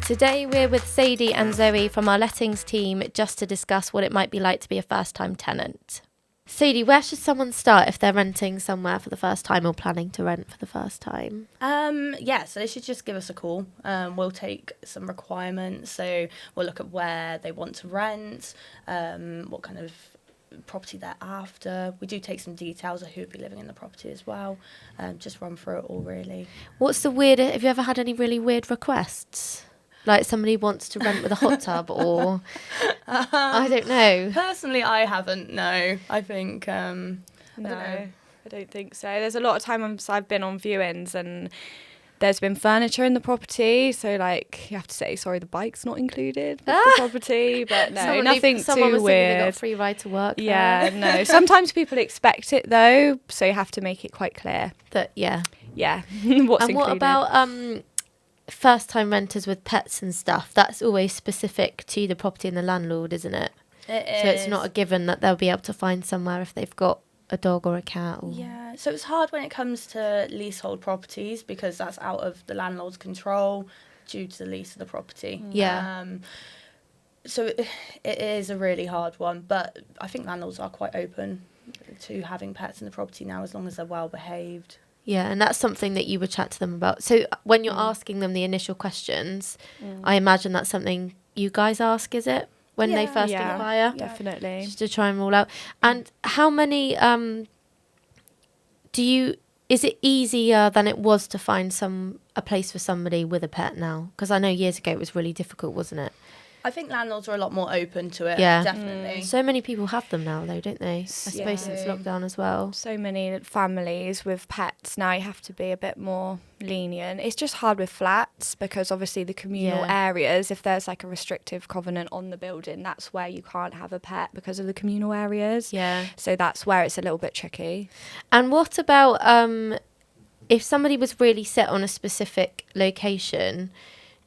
Today we're with Sadie and Zoe from our lettings team just to discuss what it might be like to be a first-time tenant. Sadie, where should someone start if they're renting somewhere for the first time or planning to rent for the first time? So they should just give us a call. We'll take some requirements. So we'll look at where they want to rent, what kind of property they're after. We do take some details of who would be living in the property as well. Just run through it all, really. Have you ever had any really weird requests? Like somebody wants to rent with a hot tub or I don't know. Personally, I haven't, no. I think, No, I don't think so. There's a lot of times I've been on viewings and there's been furniture in the property, so like you have to say, sorry, the bike's not included with the property, but no, nothing someone too was weird. They got a free ride to work. Yeah, no. Sometimes people expect it though, so you have to make it quite clear. Yeah. What's and included. what about first-time renters with pets and stuff? That's always specific to the property and the landlord, isn't it? it is. So it's not a given that they'll be able to find somewhere if they've got a dog or a cat. Yeah, so it's hard when it comes to leasehold properties because that's out of the landlord's control due to the lease of the property. Yeah. So it is a really hard one, but I think landlords are quite open to having pets in the property now as long as they're well behaved. Yeah, and that's something that you would chat to them about. So when you're asking them the initial questions, I imagine that's something you guys ask, is it? When they first inquire? Definitely. Just to try and rule out. And how many, is it easier than it was to find a place for somebody with a pet now? Because I know years ago it was really difficult, wasn't it? I think landlords are a lot more open to it, Yeah. definitely. So many people have them now, though, don't they? I suppose since lockdown as well. So many families with pets now, you have to be a bit more lenient. It's just hard with flats because obviously the communal areas, if there's like a restrictive covenant on the building, that's where you can't have a pet because of the communal areas. Yeah. So that's where it's a little bit tricky. And what about if somebody was really set on a specific location?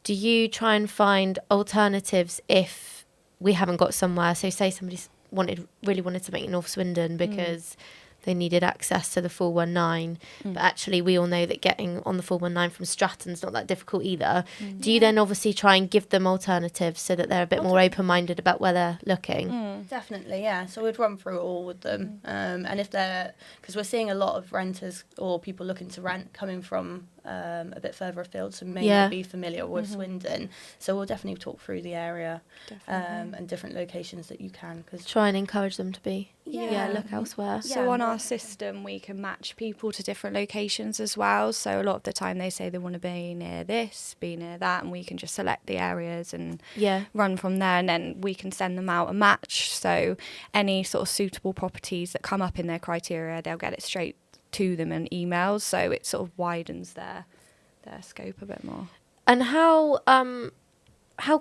Do you try and find alternatives if we haven't got somewhere? So say somebody really wanted something in North Swindon because they needed access to the 419, but actually we all know that getting on the 419 from Stratton's not that difficult either. Do you then obviously try and give them alternatives so that they're a bit more open-minded about where they're looking? Definitely, yeah. So we'd run through it all with them. And if because we're seeing a lot of renters or people looking to rent coming from a bit further afield, so may not be familiar with Swindon. So we'll definitely talk through the area and different locations that you can. Try and encourage them to be, Yeah. look elsewhere. So on our system, we can match people to different locations as well. So a lot of the time they say they want to be near this, be near that, and we can just select the areas and run from there. And then we can send them out a match. So any sort of suitable properties that come up in their criteria, they'll get it straight to them in emails. So it sort of widens their scope a bit more. And how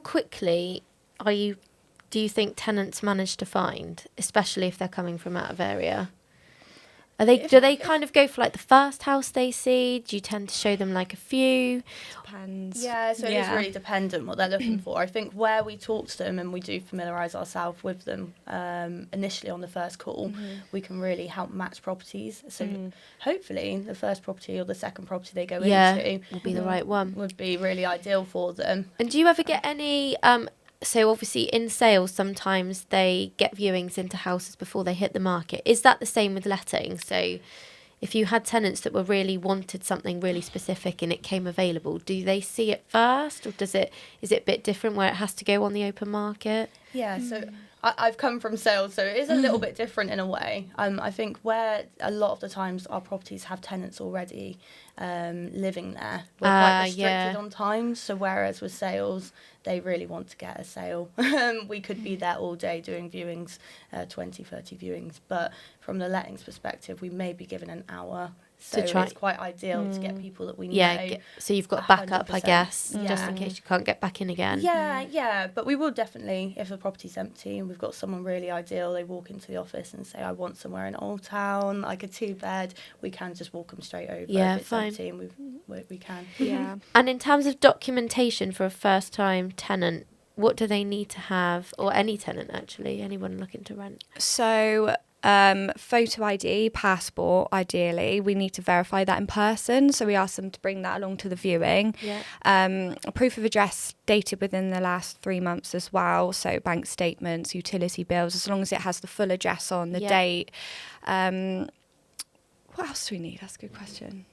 quickly do you think tenants manage to find, especially if they're coming from out of area? Do they kind of go for like the first house they see? Do you tend to show them like a few? Depends. Yeah, so it is really dependent what they're looking for. I think where we talk to them and we do familiarise ourselves with them initially on the first call, we can really help match properties. So hopefully the first property or the second property they go into will be the right one. Would be really ideal for them. And do you ever get any... So obviously in sales, sometimes they get viewings into houses before they hit the market. Is that the same with letting? So if you had tenants that really wanted something really specific and it came available, do they see it first, or is it a bit different where it has to go on the open market? Yeah, so I've come from sales, so it is a little bit different in a way. I think where a lot of the times our properties have tenants already living there, we're quite restricted on times. So whereas with sales, they really want to get a sale. We could be there all day doing viewings, 20, 30 viewings. But from the lettings perspective, we may be given an hour. So it's quite ideal to get people that we know. Yeah, so you've got backup, I guess, Yeah. just in case you can't get back in again. Yeah. But we will definitely, if the property's empty and we've got someone really ideal, they walk into the office and say, I want somewhere in Old Town, like a 2-bed, we can just walk them straight over if it's empty, and we can. Yeah. And in terms of documentation for a first-time tenant, what do they need to have, or any tenant actually, anyone looking to rent? So Photo ID, passport, ideally. We need to verify that in person, so we ask them to bring that along to the viewing. A proof of address dated within the last 3 months as well, so bank statements, utility bills, as long as it has the full address on, the date. What else do we need? That's a good question.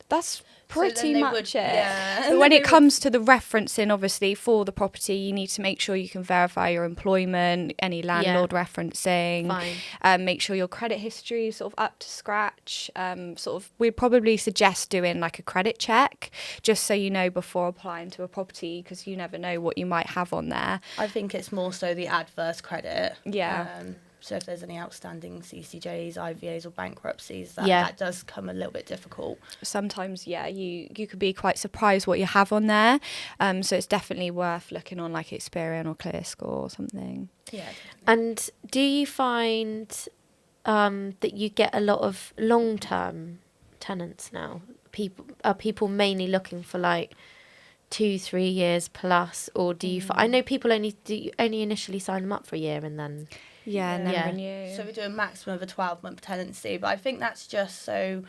That's pretty much it. Yeah. But when it comes to the referencing, obviously, for the property, you need to make sure you can verify your employment, any landlord referencing. Make sure your credit history is sort of up to scratch. We'd probably suggest doing like a credit check, just so you know before applying to a property, because you never know what you might have on there. I think it's more so the adverse credit. Yeah. So if there's any outstanding CCJs, IVAs or bankruptcies, that does come a little bit difficult. Sometimes, you could be quite surprised what you have on there. So it's definitely worth looking on like Experian or ClearScore or something. Yeah. Definitely. And do you find that you get a lot of long-term tenants now? Are people mainly looking for like 2-3 years plus, or do you? I know people only initially sign them up for a year and then. And then renew. So we do a maximum of a 12-month tenancy, but I think that's just so,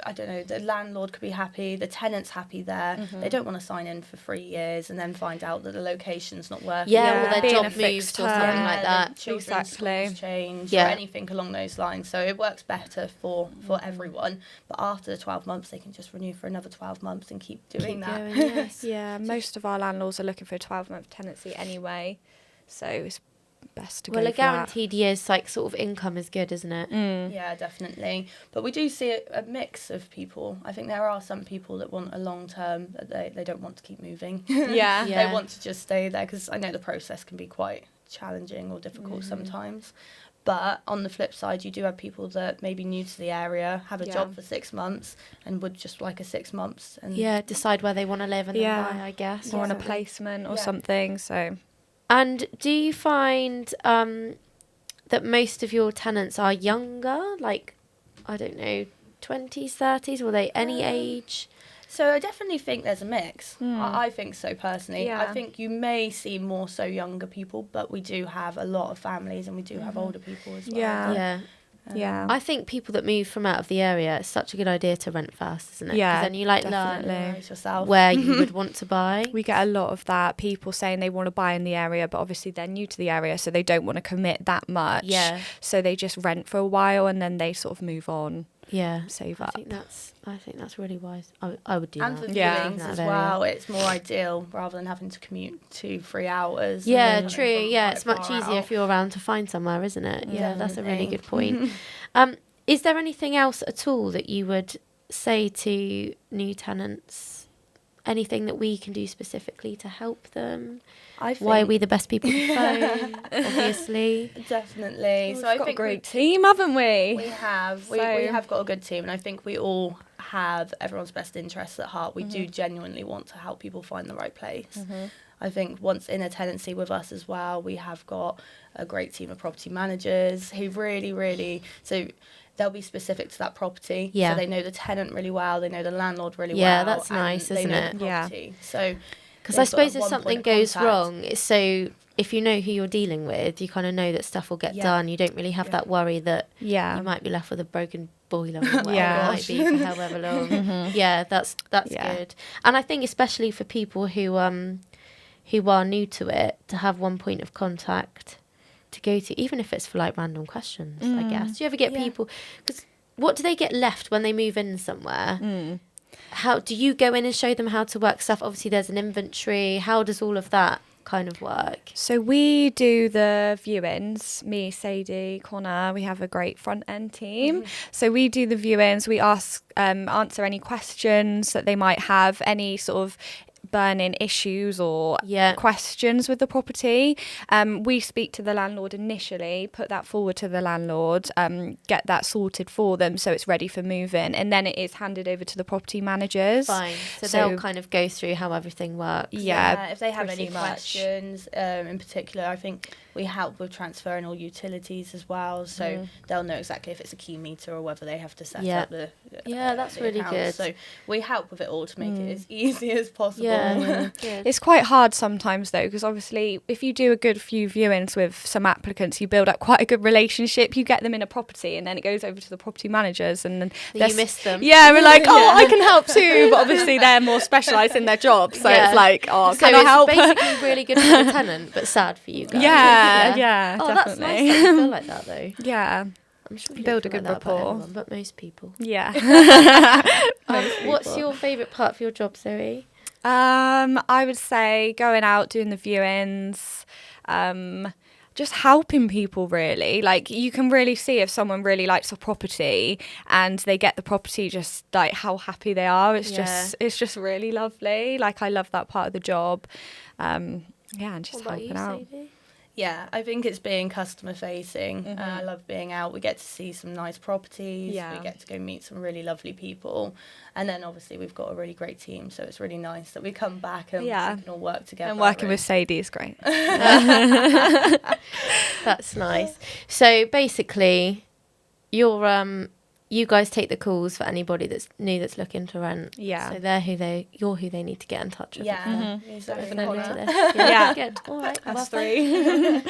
I don't know, the landlord could be happy, the tenant's happy there. They don't want to sign in for 3 years and then find out that the location's not working. Or their being job a fixed moved or something term. like that. Children's schools change or anything along those lines. So it works better for everyone. But after the 12 months, they can just renew for another 12 months and keep doing that. Going, most of our landlords are looking for a 12-month tenancy anyway. So it's best to go for a guaranteed year's like sort of income is good, isn't it? Yeah, definitely. But we do see a mix of people. I think there are some people that want a long term, that they don't want to keep moving. They want to just stay there, because I know the process can be quite challenging or difficult sometimes. But on the flip side, you do have people that may be new to the area, have a job for 6 months and would just like a 6 months. And decide where they want to live and then buy, I guess. Or on a placement or something, so... And do you find that most of your tenants are younger? Like, I don't know, 20s, 30s? Were they any age? So I definitely think there's a mix. I think so personally. I think you may see more so younger people, but we do have a lot of families and we do have older people as well. I think people that move from out of the area, it's such a good idea to rent first, isn't it? Yeah, because then you learn yourself where you would want to buy. We get a lot of that, people saying they want to buy in the area, but obviously they're new to the area, so they don't want to commit that much. So they just rent for a while and then they sort of move on. Save up. I think that's really wise. I would do that. And for viewings as well, it's more ideal rather than having to commute 2-3 hours. True. It's much easier if you're around to find somewhere, isn't it? That's a really good point. Is there anything else at all that you would say to new tenants? Anything that we can do specifically to help them? Why are we the best people to phone? Obviously, definitely. So I think a great team, haven't we? We have. We have got a good team, and I think we all have everyone's best interests at heart. We do genuinely want to help people find the right place. I think once in a tenancy with us as well, we have got a great team of property managers who really so. They'll be specific to that property. So they know the tenant really well. They know the landlord really well. Yeah, that's nice, isn't it? Yeah. So, because I suppose if something goes wrong, it's so if you know who you're dealing with, you kind of know that stuff will get done. You don't really have that worry that you might be left with a broken boiler or whatever it might be for however long. That's good. And I think especially for people who are new to it, to have one point of contact to go to, even if it's for like random questions, I guess. Do you ever get people, because what do they get left when they move in somewhere? How do you go in and show them how to work stuff? Obviously there's an inventory. How does all of that kind of work? So we do the viewings, me, Sadie, Connor, we have a great front end team. So we do the viewings, we answer any questions that they might have, any sort of burning issues or questions with the property. We speak to the landlord initially, put that forward to the landlord, get that sorted for them so it's ready for move-in, and then it is handed over to the property managers. Fine. So they'll kind of go through how everything works. If they have any questions in particular, I think We help with transferring all utilities as well, so they'll know exactly if it's a key meter or whether they have to set up the that's the really accounts. good. So we help with it all to make it as easy as possible. It's quite hard sometimes though, because obviously if you do a good few viewings with some applicants, you build up quite a good relationship. You get them in a property and then it goes over to the property managers, and then you miss them. Yeah, we're like, oh, I can help too, but obviously they're more specialised in their job, so it's like, oh, can I help? So it's basically really good for the tenant, but sad for you guys. Yeah, oh, definitely. That's nice that you feel like that though. Yeah. I'm sure you build a don't feel good like that about rapport. anyone, but most people. Yeah. What's your favourite part of your job, Zoe? I would say going out, doing the viewings, just helping people really. Like, you can really see if someone really likes a property and they get the property, just like how happy they are. It's just really lovely. Like, I love that part of the job. And just helping out. Sadie? Yeah, I think it's being customer facing. I love being out. We get to see some nice properties. We get to go meet some really lovely people. And then obviously we've got a really great team, so it's really nice that we come back and we can all work together. And working with Sadie is great. That's nice. So basically, you guys take the calls for anybody that's new that's looking to rent. Yeah. So you're who they need to get in touch with. Yeah. Definitely. Yeah. Good. All right. Us three.